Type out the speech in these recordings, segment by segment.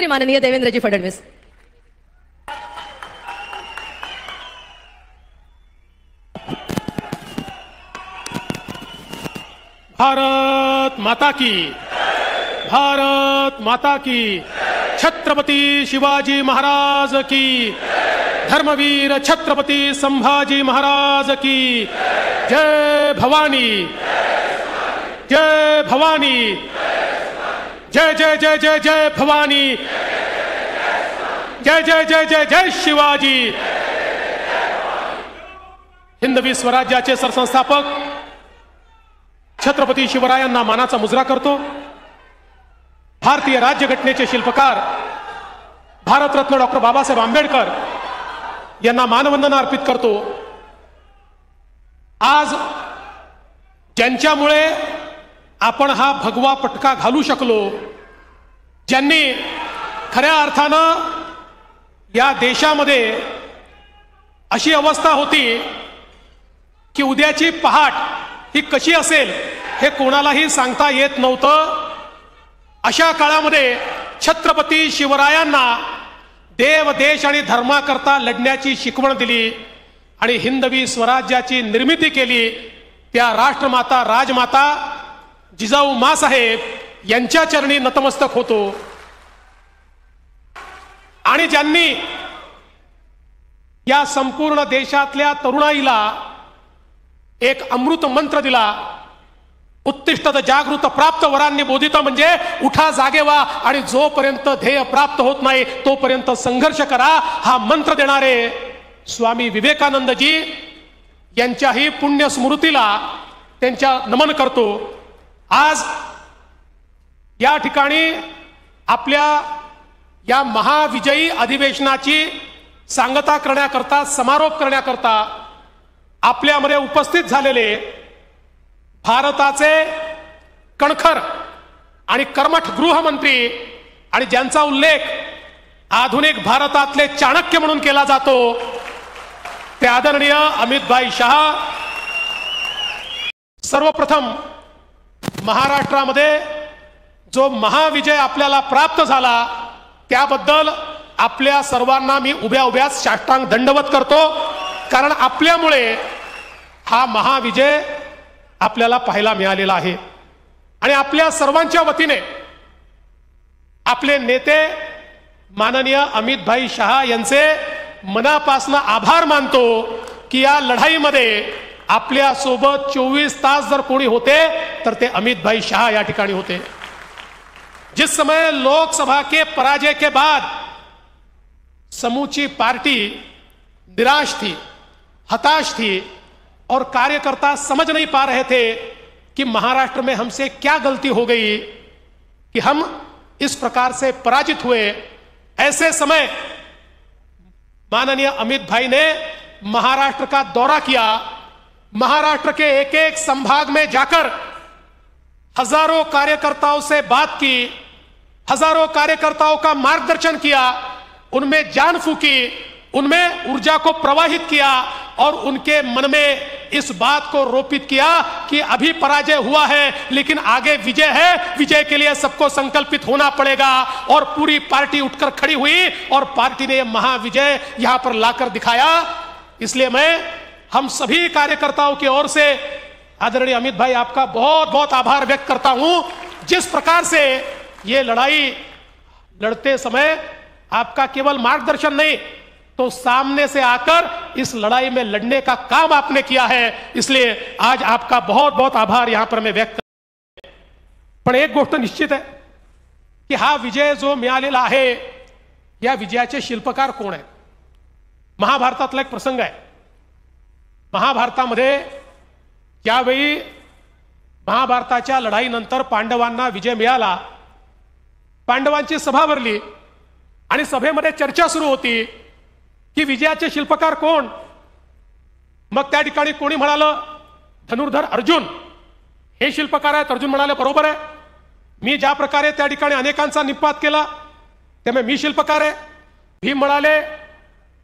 मुख्यमंत्री माननीय देवेंद्रजी फडणवीस। भारत माता की, भारत माता की, छत्रपति शिवाजी महाराज की, धर्मवीर छत्रपति संभाजी महाराज की जय भवानी, जय भवानी, जय जय जय जय जय भवानी, जय जय जय जय जय शिवाजी। हिंदवी स्वराज्याचे सरसंस्थापक छत्रपती शिवरायांना मानाचा मुजरा करतो। भारतीय राज्यघटनेचे शिल्पकार भारतरत्न डॉक्टर बाबासाहेब आंबेडकर यांना मानवंदना अर्पित करतो। आज ज्यांच्यामुळे आपण हा भगवा पटका घालू शकलो, ज्यांनी खऱ्या अर्थानं या देशामध्ये अशी अवस्था होती की उद्याची पहाट ही कशी असेल हे कोणालाही सांगता येत नव्हतं, अशा काळामध्ये छत्रपती शिवरायांना देव देश आणि धर्माकरता लढण्याची शिकवण दिली आणि हिंदवी स्वराज्याची निर्मिती केली। त्या राष्ट्रमाता राजमाता जिजाऊ माँसाहेब यांच्या चरणी नतमस्तक होतो। आणि ज्यांनी या संपूर्ण देशातल्या तरुणाईला एक अमृत मंत्र दिला, उत्तिष्ठत जागृत प्राप्त वरांनी बोधित, म्हणजे उठा जागे व्हा आणि जोपर्यंत ध्येय प्राप्त होत नाही तोपर्यंत संघर्ष करा, हा मंत्र देणारे स्वामी विवेकानंदजी यांच्याही पुण्य स्मृतीला त्यांच्या नमन करतो। आज या ठिकाणी आपल्या या महाविजयी अधिवेशनाची सांगता करण्याकरता, समारोप करण्याकरता आपल्यामध्ये उपस्थित झालेले भारताचे कणखर आणि कर्मठ गृहमंत्री आणि ज्यांचा उल्लेख आधुनिक भारतातले चाणक्य म्हणून केला जातो ते आदरणीय अमितभाई शहा। सर्वप्रथम महाराष्ट्रामध्ये जो महाविजय आपल्याला प्राप्त झाला त्याबद्दल आपल्या सर्वांना मी उभ्या उभ्याच साष्टांग दंडवत करतो, कारण आपल्यामुळे हा महाविजय आपल्याला पाहायला मिळालेला आहे। आणि आपल्या सर्वांच्या वतीने आपले नेते माननीय अमितभाई शहा यांचे मनापासून आभार मानतो की या लढाईमध्ये आपल्या सोबत 24 तास जर कोणी होते तर ते अमितभाई शहा या ठिकाणी होते। जिस समय लोकसभा के पराजय के बाद समूची पार्टी निराश थी, हताश थी और कार्यकर्ता समझ नहीं पा रहे थे कि महाराष्ट्र में हमसे क्या गलती हो गई कि हम इस प्रकार से पराजित हुए, ऐसे समय माननीय अमित भाई ने महाराष्ट्र का दौरा किया। महाराष्ट्र के एक एक संभाग में जाकर हजारों कार्यकर्ताओं से बात की, हजारों कार्यकर्ताओं का मार्गदर्शन किया, उनमें जान फूकी, उनमें ऊर्जा को प्रवाहित किया और उनके मन में इस बात को रोपित किया कि अभी पराजय हुआ है लेकिन आगे विजय है, विजय के लिए सबको संकल्पित होना पड़ेगा। और पूरी पार्टी उठकर खड़ी हुई और पार्टी ने यह महाविजय यहां पर लाकर दिखाया। इसलिए मैं हम सभी कार्यकर्ताओं की ओर से आदरणीय अमित भाई आपका बहुत बहुत आभार व्यक्त करता हूं। जिस प्रकार से ये लड़ाई लड़ते समय आपका केवल मार्गदर्शन नहीं तो सामने से आकर इस लड़ाई में लड़ने का काम आपने किया है, इसलिए आज आपका बहुत बहुत आभार यहां पर मैं व्यक्त करतो। पण एक गोष्ट निश्चित आहे की हा विजय जो मिळालेला आहे या विजयाचे शिल्पकार कोण आहेत? महाभारतातला एक प्रसंग आहे। महाभारतामध्ये ज्यावेळी महाभारताच्या लढाईनंतर पांडवांना विजय मिळाला, पांडवांची सभा भरली आणि सभेमध्ये चर्चा सुरू होती की विजयाचे शिल्पकार कोण? मग त्या ठिकाणी कोणी म्हणालं धनुर्धर अर्जुन हे शिल्पकार आहेत। अर्जुन म्हणाले बरोबर आहे, मी ज्या प्रकारे त्या ठिकाणी अनेकांचा निपात केला त्यामुळे मी शिल्पकार आहे। भीम म्हणाले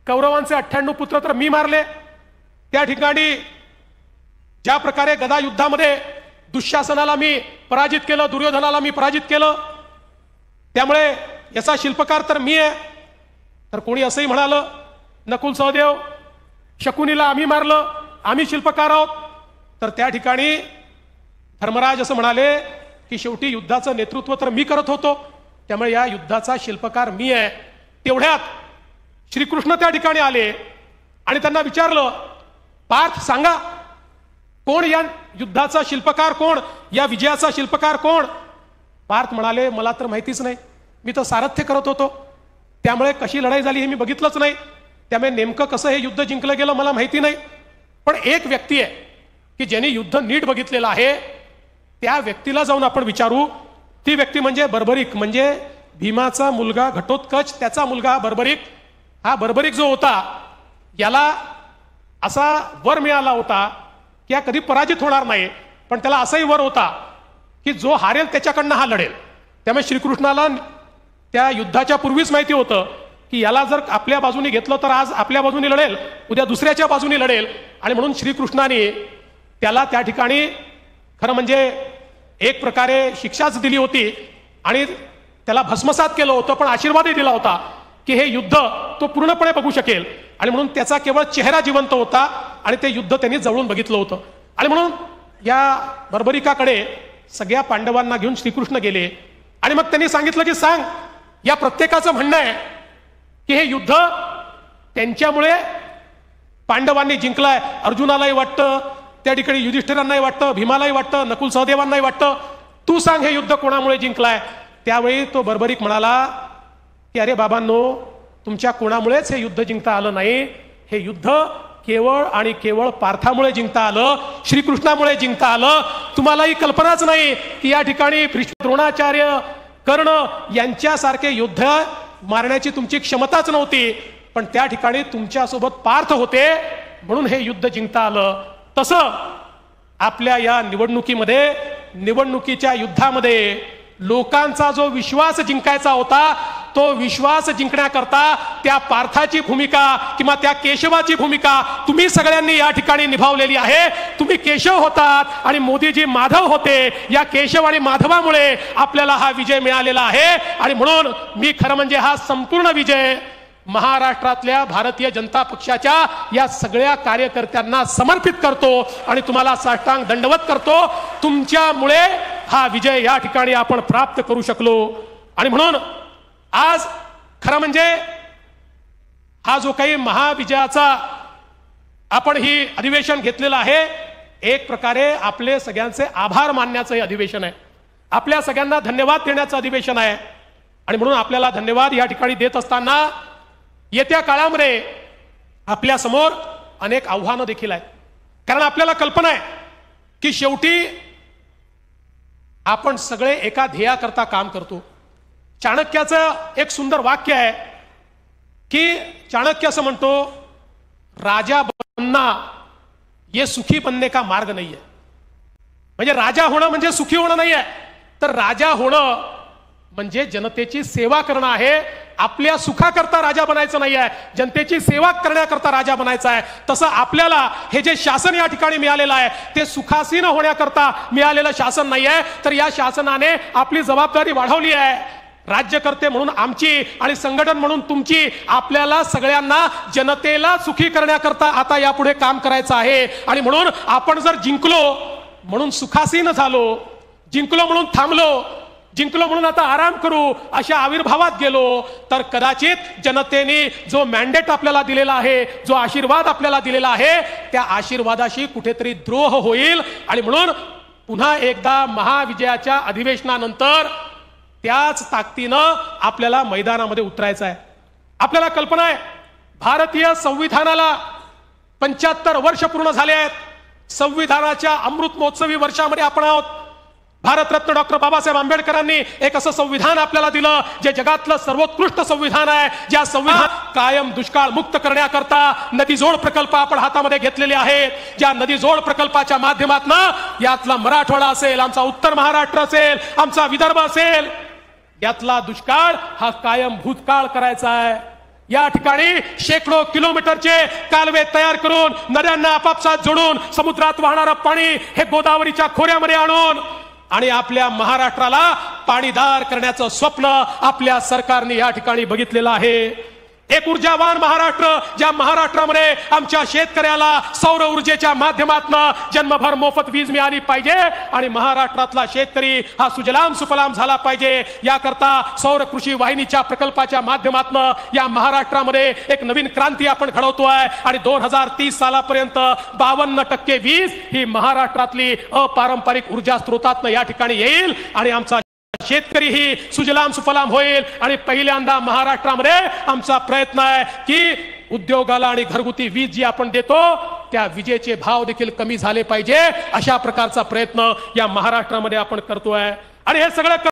कौरवांचे 98 पुत्र तर मी मारले, त्या ठिकाणी ज्या प्रकारे गदा युद्धामध्ये दुःशासनाला मी पराजित केलं, दुर्योधनाला मी पराजित केलं, त्यामुळे याचा शिल्पकार तर मी आहे. तर कोणी असंही म्हणालं, नकुल सहदेव, शकुनीला आम्ही मारलं, आम्ही शिल्पकार आहोत. तर त्या ठिकाणी धर्मराज असं म्हणाले की शेवटी युद्धाचं नेतृत्व तर मी करत होतो, त्यामुळे या युद्धाचा शिल्पकार मी आहे. तेवढ्यात श्रीकृष्ण त्या ठिकाणी आले आणि त्यांना विचारलं, पार्थ सांगा, कोण या युद्धाचा शिल्पकार, कोण या विजयाचा शिल्पकार कोण? पार्थ म्हणाले, मला तर माहितीच नाही, मी तर सारथ्य करत होतो, त्यामुळे कशी लढाई झाली हे मी बघितलंच नाही, त्यामुळे नेमकं कसं हे युद्ध जिंकलं गेलं मला माहिती नाही. पण एक व्यक्ती आहे की ज्यांनी युद्ध नीट बघितलेलं आहे, त्या व्यक्तीला जाऊन आपण विचारू. ती व्यक्ती म्हणजे बर्बरिक, म्हणजे भीमाचा मुलगा घटोत्कच, त्याचा मुलगा बर्बरिक. हा बर्बरिक जो होता, याला असा वर मिळाला होता की हा कधी पराजित होणार नाही, पण त्याला असाही वर होता की जो हारेल त्याच्याकडनं हा लढेल. त्यामुळे श्रीकृष्णाला त्या युद्धाच्या पूर्वीच माहिती होतं की याला जर आपल्या बाजूने घेतलं तर आज आपल्या बाजूने लढेल, उद्या दुसऱ्याच्या बाजूने लढेल. आणि म्हणून श्रीकृष्णाने त्याला त्या ठिकाणी खरं म्हणजे एक प्रकारे शिक्षाच दिली होती आणि त्याला भस्मसात केलं होतं, पण आशीर्वादही दिला होता की हे युद्ध तो पूर्णपणे बघू शकेल. आणि म्हणून त्याचा केवळ चेहरा जिवंत होता आणि ते युद्ध त्यांनी जवळून बघितलं होतं. आणि म्हणून या बर्बरिकाकडे सगळ्या पांडवांना घेऊन श्रीकृष्ण गेले आणि मग त्यांनी सांगितलं की सांग, या प्रत्येकाचं म्हणणं आहे की हे युद्ध त्यांच्यामुळे पांडवांनी जिंकलाय. अर्जुनालाही वाटतं, त्या ठिकाणी युधिष्ठिरांनाही वाटतं, भीमालाही वाटतं, नकुल सहदेवांनाही वाटतं. तू सांग हे युद्ध कोणामुळे जिंकलाय? त्यावेळी तो बर्बरिक म्हणाला की अरे बाबांनो, तुमच्या कोणामुळेच हे युद्ध जिंकता आलं नाही. हे युद्ध केवळ आणि केवळ पार्थामुळे जिंकता आलं, श्रीकृष्णामुळे जिंकता आलं. तुम्हालाही कल्पनाच नाही की या ठिकाणी द्रोणाचार्य, कर्ण यांच्यासारखे योद्ध मारण्याची तुमची क्षमताच नव्हती, पण त्या ठिकाणी तुमच्यासोबत पार्थ होते म्हणून हे युद्ध जिंकता आलं. तसं आपल्या या निवडणुकीमध्ये, निवडणुकीच्या युद्धामध्ये लोकांचा जो विश्वास जिंकायचा होता, तो विश्वास जिंकण्याकरता त्या पार्थाची भूमिका किंवा त्या केशवाची भूमिका तुम्ही सगळ्यांनी या ठिकाणी निभावलेली आहे. तुम्ही केशव होतात आणि मोदीजी माधव होते. या केशव आणि माधवामुळे आपल्याला हा विजय मिळालेला आहे. आणि म्हणून मी खरं म्हणजे हा संपूर्ण विजय महाराष्ट्रातल्या भारतीय जनता पक्षाच्या या सगळ्या कार्यकर्त्यांना समर्पित करतो आणि तुम्हाला साष्टांग दंडवत करतो. तुमच्यामुळे हा विजय या ठिकाणी आपण प्राप्त करू शकलो. आणि म्हणून आज खरं म्हणजे हा जो काही महाविजयाचा आपण ही अधिवेशन घेतलेलं आहे, एक प्रकारे आपले सगळ्यांचे आभार मानण्याचं हे अधिवेशन आहे, आपल्या सगळ्यांना धन्यवाद देण्याचं अधिवेशन आहे. आणि म्हणून आपल्याला धन्यवाद या ठिकाणी देत असताना येत्या काळामध्ये आपल्या समोर अनेक आव्हानं देखील आहेत. कारण आपल्याला कल्पना आहे की शेवटी आपण सगळे एका ध्येयाकरता काम करतो. चाणक्याचं एक सुंदर वाक्य आहे की चाणक्य असं म्हणतो, राजा बनना ये सुखी बनने का मार्ग नाही आहे. म्हणजे राजा होणं म्हणजे सुखी होणं नाही आहे, तर राजा होणं म्हणजे जनतेची सेवा करणं आहे. आपल्या सुखाकरता राजा बनायचं नाही आहे, जनतेची सेवा करण्याकरता राजा बनायचं आहे. तसं आपल्याला हे जे शासन या ठिकाणी मिळालेलं आहे ते सुखासीन होण्याकरता मिळालेलं शासन नाही आहे, तर या शासनाने आपली जबाबदारी वाढवली आहे. राज्यकर्ते म्हणून आमची आणि संघटन म्हणून तुमची, आपल्याला सगळ्यांना जनतेला सुखी करण्याकरता आता यापुढे काम करायचं आहे. आणि म्हणून आपण जर जिंकलो म्हणून सुखासीन झालो, जिंकलो म्हणून थांबलो, जिंकलो म्हणून आता आराम करू अशा आविर्भावात गेलो तर कदाचित जनतेने जो मॅन्डेट आपल्याला दिलेला आहे, जो आशीर्वाद आपल्याला दिलेला आहे, त्या आशीर्वादाशी कुठेतरी द्रोह होईल. आणि म्हणून पुन्हा एकदा महाविजयाच्या अधिवेशनानंतर त्याच ताकदीनं आपल्याला मैदानामध्ये उतरायचं आहे. आपल्याला कल्पना आहे, भारतीय संविधानाला 75 वर्ष पूर्ण झाले आहेत. संविधानाच्या अमृत महोत्सवी वर्षामध्ये आपण आहोत. भारतरत्न डॉक्टर बाबासाहेब आंबेडकरांनी एक असं संविधान आपल्याला दिलं जे जगातलं सर्वोत्कृष्ट संविधान आहे. ज्या संविधान कायम दुष्काळ मुक्त करण्याकरता नदीजोड प्रकल्प आपण हातामध्ये घेतलेले आहेत. ज्या नदीजोड प्रकल्पाच्या माध्यमातून यातला मराठवाडा असेल, आमचा उत्तर महाराष्ट्र असेल, आमचा विदर्भ असेल, यातला दुष्काळ हा कायम भूतकाळ करायचा आहे. या ठिकाणी शेकडो किलोमीटरचे कालवे तयार करून नद्यांना आपापसात जोडून समुद्रात वाहणारं पाणी हे गोदावरीच्या खोऱ्यामध्ये आणून आणि आपल्या महाराष्ट्राला पाणीदार करण्याचं स्वप्न आपल्या सरकारने या ठिकाणी बघितलेलं आहे। एक ऊर्जावान महाराष्ट्र, ज्या महाराष्ट्रामध्ये आमच्या शेतकऱ्याला सौर ऊर्जेच्या माध्यमातून जन्मभर मोफत वीज मिळाली पाहिजे आणि महाराष्ट्रातला शेतकरी हा सुजलाम सुफलाम झाला पाहिजे, याकरता सौर कृषी वाहिनीच्या प्रकल्पाच्या माध्यमातून या महाराष्ट्रामध्ये एक नवीन क्रांती आपण घडवतोय आणि 2030 सालापर्यंत 52% वीज ही महाराष्ट्रातली अपारंपरिक ऊर्जा स्रोतातून या ठिकाणी येईल आणि आमचा शेतकरी ही सुजलाम सुफलाम होईल। आणि पहिल्यांदा महाराष्ट्रामध्ये आमचा प्रयत्न आहे की उद्योगाला आणि घरगुती वीज जी आपण देतो त्या विजेचे भाव देखील कमी झाले पाहिजे, अशा प्रकारचा प्रयत्न या महाराष्ट्रामध्ये आपण करतोय। आणि हे सगळं